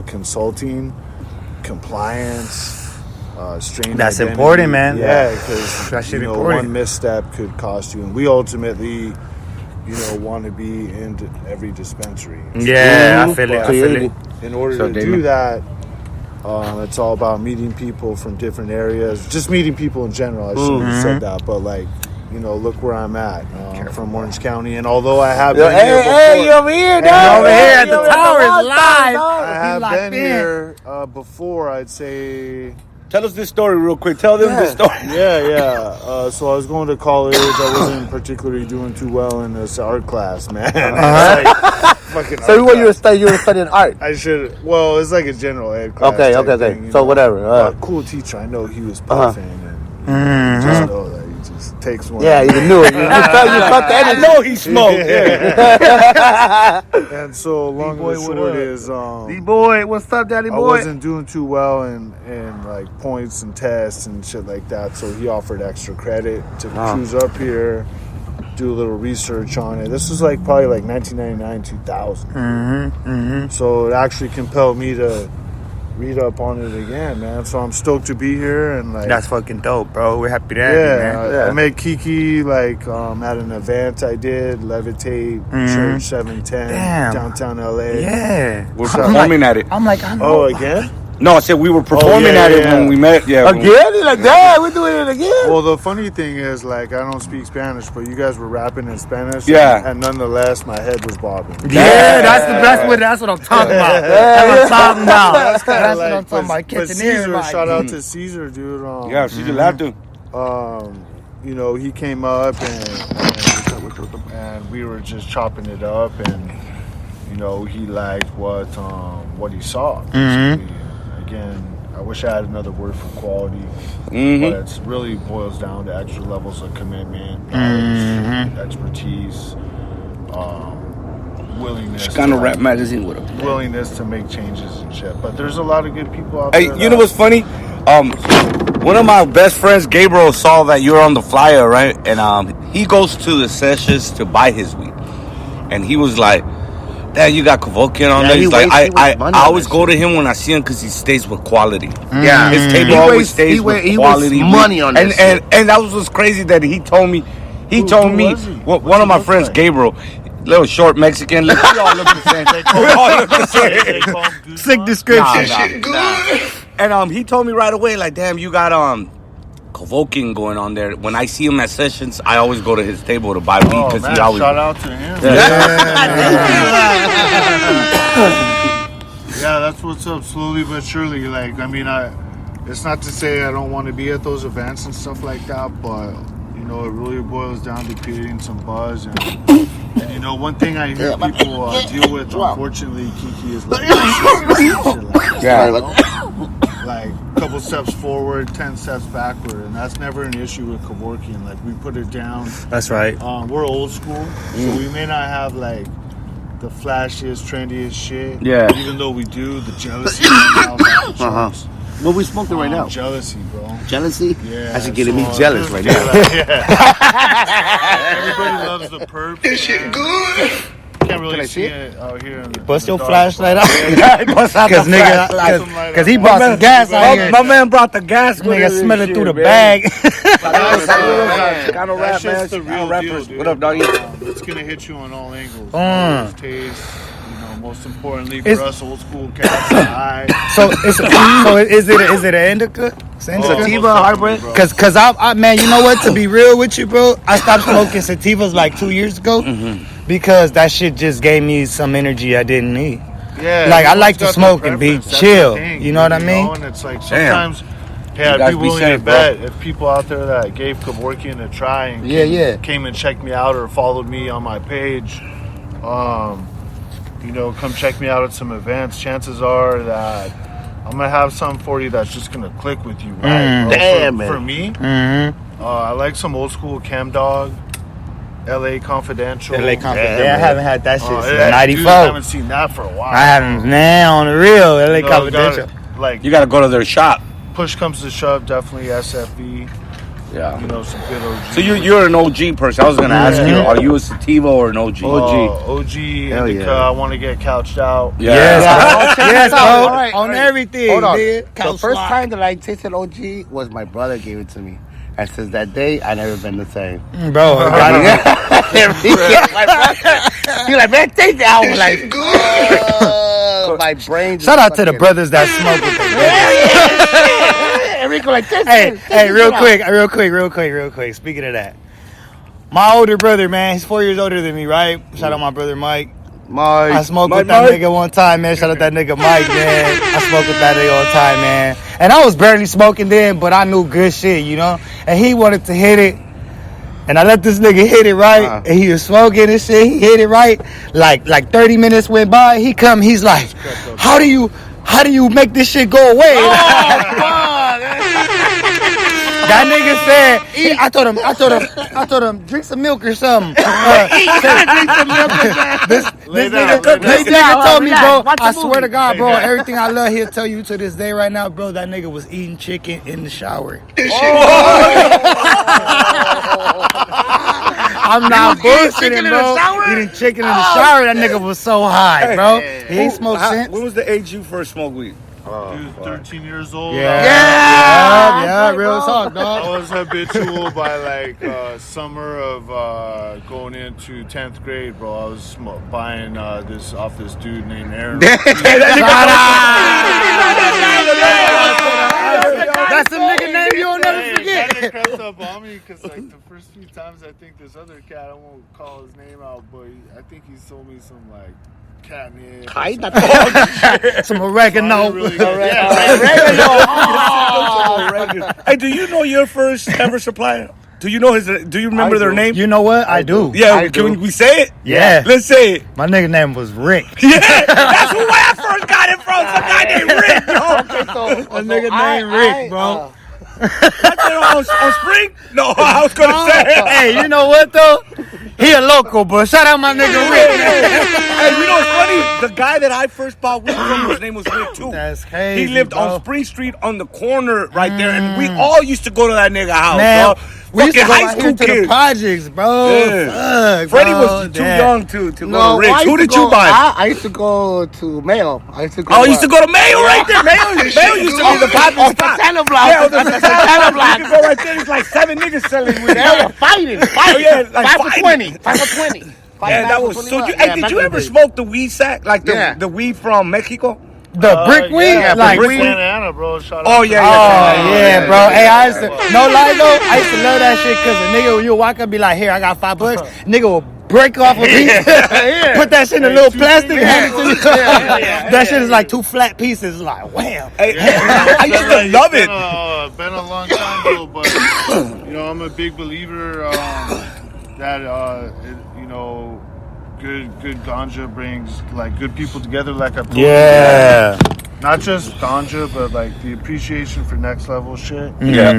consulting, compliance. Strain That's identity. important, man. Yeah, because one misstep could cost you, and we ultimately, want to be in every dispensary. Yeah, I feel it. In order to do that, it's all about meeting people from different areas. Just meeting people in general. I shouldn't have said that, but look where I'm at. From Orange County, and although I have been here before, hey, you over here, dog. Over here at the tower live. I have been here before. I'd say. Tell us this story real quick. Tell them this story. Yeah. So I was going to college. I wasn't particularly doing too well in this art class, man. So what you were studying art? I should. Well, it's like a general ed class. Okay. Thing, so whatever. Cool teacher. I know he was puffing, and just know that he just takes one. Yeah, you knew it. You felt the energy. I know he smoked. And so long and short is, D-boy, what's up, daddy boy? I wasn't doing too well in like points and tests and shit like that. So he offered extra credit to cruise up here, do a little research on it. This was probably 1999, 2000. So it actually compelled me to read up on it again, man. So I'm stoked to be here, and that's fucking dope, bro. We're happy to have you, man. I met Kiki at an event I did, Levitate Church 710, downtown LA. Yeah, we're performing at it. I'm like, I know. Oh, again? No, I said we were performing at it when we met. Yeah, again? We're doing it again. Well, the funny thing is, I don't speak Spanish, but you guys were rapping in Spanish. Yeah. And nonetheless, my head was bobbing. Yeah, that's the best way. That's what I'm talking about. That's what I'm talking about. That's what I'm talking about. But Caesar, shout out to Caesar, dude. Yeah, Caesar Lato. He came up and we were just chopping it up, and he liked what he saw. Again, I wish I had another word for quality, but it really boils down to extra levels of commitment, knowledge, expertise, willingness. Chicano Rap Magazine with him. Willingness to make changes and shit. But there's a lot of good people out there. Hey, you know what's funny? One of my best friends, Gabriel, saw that you were on the flyer, right? And he goes to the sessions to buy his weed, and he was like, "Damn, you got Kevorkian on there." He's like, I always go to him when I see him because he stays with quality. Yeah, his table always stays with quality. He money on this and that was what's crazy that he told me. He told me one of my friends, Gabriel, little short Mexican. Look, we all look the same. We all look the same. Sick description. Nah. And he told me right away, damn, you got Kevorkian going on there. When I see him at sessions, I always go to his table to buy weed because he always. Shout out to him. Yeah, that's what's up. Slowly but surely, it's not to say I don't want to be at those events and stuff like that, but it really boils down to creating some buzz. And one thing I hear people deal with, unfortunately, Kiki, is a couple steps forward, 10 steps backward, and that's never an issue with Kevorkian. We put it down. That's right. We're old school, so we may not have the flashiest, trendiest shit. Yeah. Even though we do, the jealousy. What we smoking right now? Jealousy, bro. Jealousy? Yeah. That's getting me jealous right now. Everybody loves the perp. This shit good. Can't really see it out here. Bust your flashlight out. Because he brought some gas out here. My man brought the gas. Nigga smelling through the bag. That's just the real deal, dude. What up, doggy? It's going to hit you on all angles. Taste. Most importantly for us old school cats. So is it an indica? Sativa, hybrid? Cause I man, you know what? To be real with you, bro, I stopped smoking sativas 2 years ago because that shit just gave me some energy I didn't need. Yeah, I like to smoke and be chill. You know what I mean? And it's sometimes, hey, I'd be willing to bet if people out there that gave Kevorkian a try and came and checked me out or followed me on my page, come check me out at some events. Chances are that I'm gonna have something for you that's just gonna click with you, right? Damn, for me, I like some old school Chem Dog, LA Confidential. I haven't had that shit since '94. Dude, I haven't seen that for a while. I haven't. Now on the real LA Confidential. You gotta go to their shop. Push comes to shove, definitely SFE. Yeah. You know, some good OG. So you're an OG person. I was gonna ask you, are you a sativa or an OG? OG Hell indica. yeah. I want to get couched out. Yes, Yeah. yes, bro. All right, on everything. Hold on. Nigga. The Couch first lock. time that I tasted OG was my brother gave it to me. And since that day, I never been the same. Bro, got it. He's like, man, taste it. I was like, my brain. Shout out to the brothers that smoke with them. Enrico, like, taste Hey, it. hey, real quick. Speaking of that, my older brother, man, he's 4 years older than me, right? Shout out my brother Mike. I smoked with that nigga one time, man. Shout out that nigga Mike, man. I smoked with that nigga one time, man. And I was barely smoking then, but I knew good shit, you know? And he wanted to hit it. And I let this nigga hit it right. And he was smoking and shit. He hit it right. Like 30 minutes went by. He's like, how do you make this shit go away? That nigga said, I told him, drink some milk or something. This nigga told me, bro, I swear to God, bro, everything I love, he'll tell you to this day right now, bro, that nigga was eating chicken in the shower. I'm not bullshitting, bro. Eating chicken in the shower, that nigga was so high, bro. He ain't smoked since. When was the age you first smoked weed? Dude, 13 years old. Yeah, real talk, I dog. was habitual by like summer of going into 10th grade, bro. I was buying this off this dude named Aaron. That's a nigga name you'll never That forget. nigga crept up on me because like the first few times I think this other cat, I won't call his name out, but I think he sold me some like catnip. Some oregano. Hey, do you know your first ever supplier? Do you know his? Do you remember their name? You know what? I do. Yeah, can we say it? Yeah. Let's say it. My nigga name was Rick. Yeah, that's who I first got it from. Some guy named Rick, yo. A nigga named Rick, bro. That's it on Spring? No, I was gonna say. Hey, you know what though? He a local, but shout out my nigga Rick. Hey, you know what's funny? The guy that I first bought weed from, his name was Rick too. That's crazy. He lived bro. on Spring Street on the corner right there, and we all used to go to that nigga house. Man, Bro. we used to Fucking go high out school here to the kids. projects, bro. Yeah. Fuck, Freddie bro. was too Damn. young to go to Rick's. Who did you buy? I used to go to Mayo. I used to go. Oh, you used to go to Mayo right there. Mayo used to be the popular spot. Santana Block. Yeah, the Santana Block. You could go right there. It's like 7 niggas selling weed. They were fighting. Oh, yeah, like 5 for fighting. 20. 5 for 20. Yeah, that was so. Did you ever smoke the weed sack, like the weed from Mexico? The brick weed, Yeah, like Brick Santa Ana, bro. Shout out Oh to yeah, Oh yeah, bro. Hey, I used to no lie though. I used to love that shit because a nigga you'll walk up and be like, "Here, I got $5." Nigga will break off a piece, put that shit in a little plastic, hand it to you. That shit is like 2 flat pieces. Like, wham. Hey, I used to love it. Been a long time though, but you know I'm a big believer that you know good ganja brings like good people together. Like I told you, not just ganja, but like the appreciation for next level shit. Yeah.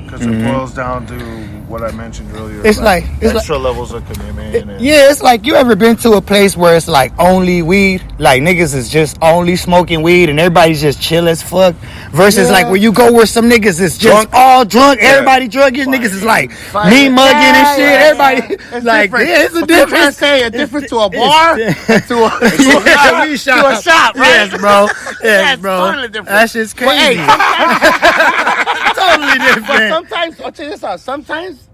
Because it boils down to what I mentioned earlier. It's like extra levels of commitment. And yeah, it's like you ever been to a place where it's like only weed, like niggas is just only smoking weed and everybody's just chill as fuck. Versus like where you go where some niggas is just all drunk, everybody drunk. Your niggas is like me mugging and shit. Everybody It's like different. yeah, it's a But they're trying to difference. say a difference to a bar and to a weed shop. to a shop, right? Yes, bro. Yes, That's bro. totally different. That shit's But, hey, crazy. Totally But different. sometimes, I'll tell you this out. Sometimes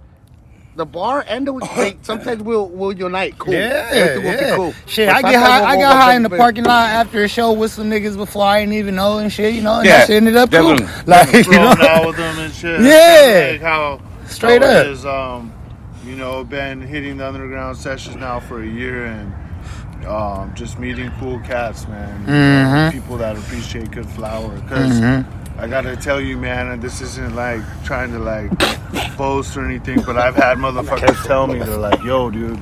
the bar and the sometimes we'll unite. Cool. Everything will be cool. Shit, But I get sometimes high. I we'll got go high in the back. parking lot after a show with some niggas before I didn't even know and shit. You know, and Yeah, that shit ended up cool. definitely. Like you know, thrown out with them and shit. Yeah. Like how Straight how it up. is, you know, been hitting the underground sessions now for a year and just meeting cool cats, man. People that appreciate good flower. Because I gotta tell you, man, and this isn't like trying to like boast or anything, but I've had motherfuckers tell me, they're like, yo, dude,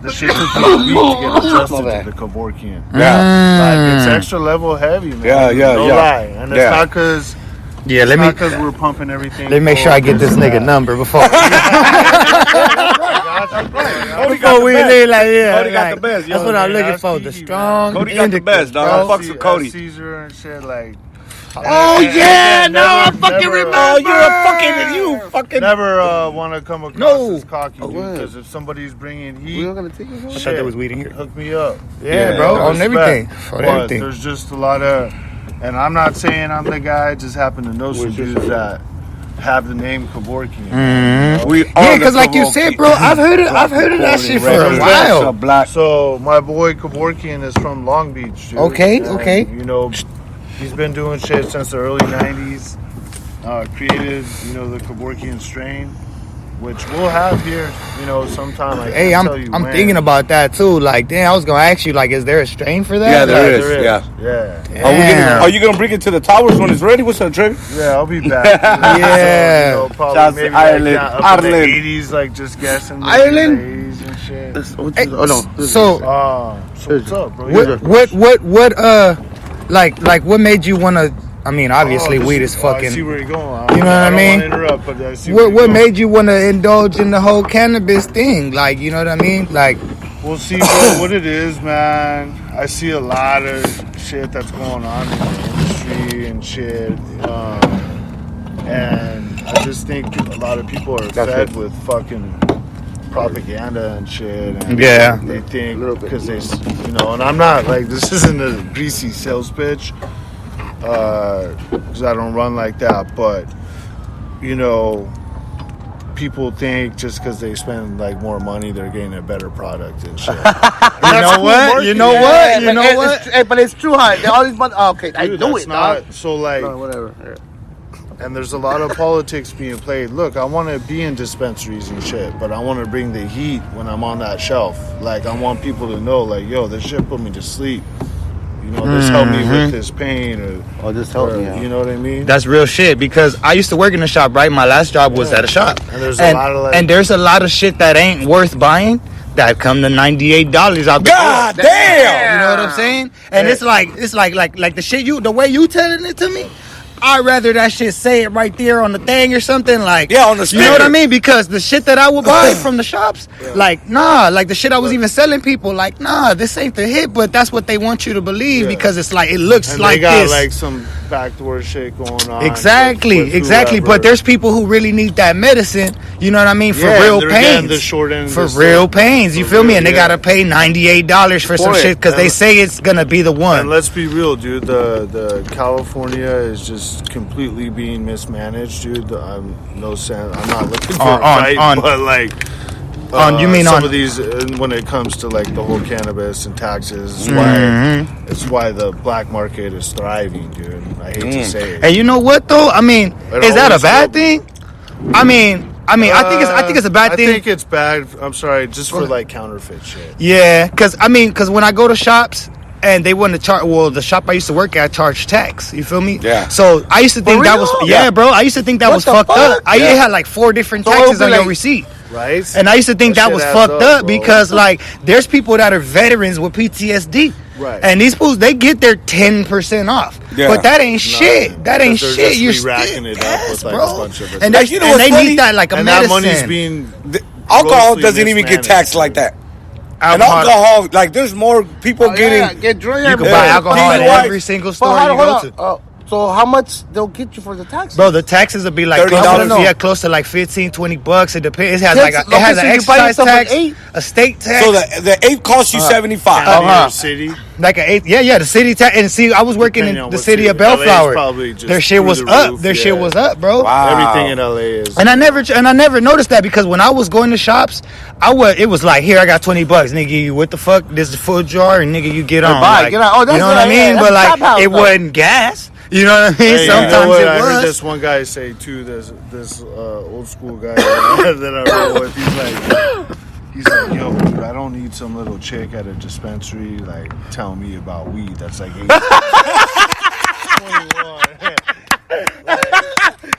the shit took me a week to get adjusted to the Kevorkian. Like, it's extra level heavy, man. Yeah, no lie. And it's not because yeah. Let me we're pumping everything. let me make sure I get this nigga number before. Before we leave, like yeah, Cody got like, the best, yo. that's what I'm looking Ask for. The Stevie, strong. Cody got the indica, best, dog. bro. I fucks with Cody. Caesar and shit, like Oh yeah, no, I fucking remember. Oh, you fucking. Never want to come across No. as cocky, dude. what? Because if somebody's bringing heat, We're gonna take it. I thought there was weed in here. hook me up. Yeah, bro, on Respect. everything. On But everything. there's just a lot of, and I'm not saying I'm the guy. I just happen to know some dudes that have the name Kevorkian. Mm-hmm. We Yeah, because like you said, bro, I've heard of that shit for a while. Black. So my boy Kevorkian is from Long Beach, dude. Okay, And, okay. You know, he's been doing shit since the early '90s. Created, the Kevorkian strain, which we'll have here, sometime. Hey, I'm thinking about that too. Like, damn, I was gonna ask you, like, is there a strain for that? Yeah, there Like, is. Yeah. Damn. Are you gonna bring it to the towers when it's ready? What's up, Trey? Yeah, I'll be back. Yeah. So, probably Shouts to maybe Ireland. like up in the Ireland. 80s, like just guessing. Ireland? And shit. Hey, Oh no. so So what's up, bro? what what made you wanna? I mean, obviously, weed is I fucking. see where you're going. You know what I mean? I don't want to interrupt, but I see What where you're made you want to indulge in the whole cannabis thing? Like, you know what I mean? Like, We'll see, bro, what it is, man. I see a lot of shit that's going on in the industry and shit. And I just think a lot of people are fed with fucking propaganda and shit. And Yeah. they think because they, and I'm not like, this isn't a greasy sales pitch. Because I don't run like that, but people think just because they spend like more money, they're getting a better product and shit. you know what? You know what? You know what? But it's true, huh? All these money. Okay, I Dude, know that's it, dog. not so like. No, whatever. Yeah. And there's a lot of politics being played. Look, I want to be in dispensaries and shit, but I want to bring the heat when I'm on that shelf. Like, I want people to know, like, yo, this shit put me to sleep. This helped me with this pain, Oh, this helped me. you know what I mean? That's real shit because I used to work in a shop, right? My last job was at a shop. And there's a lot of like, and there's a lot of shit that ain't worth buying that come to $98 out the God door. damn! You know what I'm saying? And it's like the shit the way you telling it to me. I'd rather that shit say it right there on the thing or something like. Yeah, on the You know what I sticker. mean? Because the shit that I would buy from the shops, like the shit I was even selling people, like this ain't the hit, but that's what they want you to believe because it's like it looks and like they got this. like some backdoor shit going on. Exactly. with But there's people who really need that medicine. You know what I mean? For Yeah, real they're getting pains. the short end of For the real stick. pains. You For feel me? real, And they yeah. gotta pay $98 for some For it. shit because they say it's gonna be the And one. let's be real, dude. The California is just completely being mismanaged, dude. I'm not looking for a fight, but like, you mean some on- of these when it comes to like the whole cannabis and taxes, it's why the black market is thriving, dude. I hate to say it. And you know what though? I mean, It is that a always bad will. thing? I think it's a bad thing. I think it's bad. I'm sorry, just for like counterfeit shit. Yeah, because when I go to shops and they want to charge, the shop I used to work at charged tax. You feel me? Yeah. So I used to think that was, real? yeah, bro. I used to think that was the fucked fuck? up. It had like 4 different So it would taxes be on your like- receipt. Right? And I used to think that shit was adds fucked up bro. because like there's people that are veterans with PTSD. Right. And these fools, they get their 10% off. Yeah. But that ain't shit. That ain't because they're shit. just You're re-racking still it up yes, with, like, bro. a bunch of and it. You know and what's they funny? need that like a And medicine. that money's being Alcohol grossly doesn't even get mismanaged, taxed dude. like that. And alcohol, like, there's more people getting. Get drunk. you can Yeah. buy alcohol at Right. every single But store you hold go on. to. So how much they'll get you for the taxes? Bro, the taxes will be like $30. close to like $15-$20. It depends. It has Tax- it has an okay, so you buy excise yourself an tax, 8? a state tax. So the 8 costs you 75. County or Uh-huh. city. Like an 8, yeah, the city tax. And see, I was working Depending in on the what city city. of LA is Bellflower. probably just Their shit through was the up. roof, Their shit yeah. was up, bro. Wow. Everything in LA is. And I never noticed that because when I was going to shops, it was like, here I got $20, nigga. You what the fuck? This is a full jar, and nigga, you get on. buy, Like, get on. Oh, that's you know what I right, mean? yeah, But that's like, Top House, it though. wasn't gas. You know what I mean? Hey, you know Sometimes what? it I heard was. this one guy say too. This old school guy that I roll with. He's like, yo, dude, I don't need some little chick at a dispensary like telling me about weed. That's like 18. 21.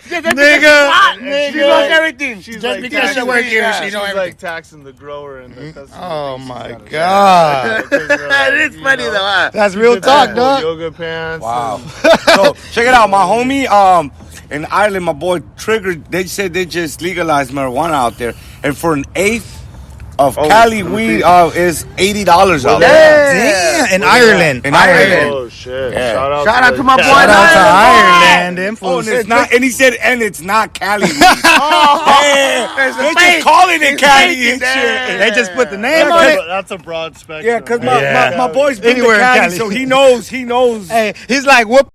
Nigga. She knows everything. She's Just like because she taxing- work here, she she's know like everything. taxing the grower and the customer. Oh thinks my she's got a God. That is funny though. Huh? That's real She talk, did dog. Yoga pants. Wow. and- So check it out, my homie. In Ireland, my boy Trigger. They said they just legalized marijuana out there, and for an eighth of Cali weed is $80 out there. Damn, in Ireland. In Ireland. Oh shit! Yeah. Shout out to my boy. Shout out to Ireland. Them Oh, fools. and it's not. And he said, and it's not Cali weed. There's a They fake. just calling it Cali fake and it shit. They just put the name on it. That's a broad spectrum. Yeah, because Yeah. my boy's been Anywhere to in Cali, Cali. so he knows. Hey, he's like, whoop.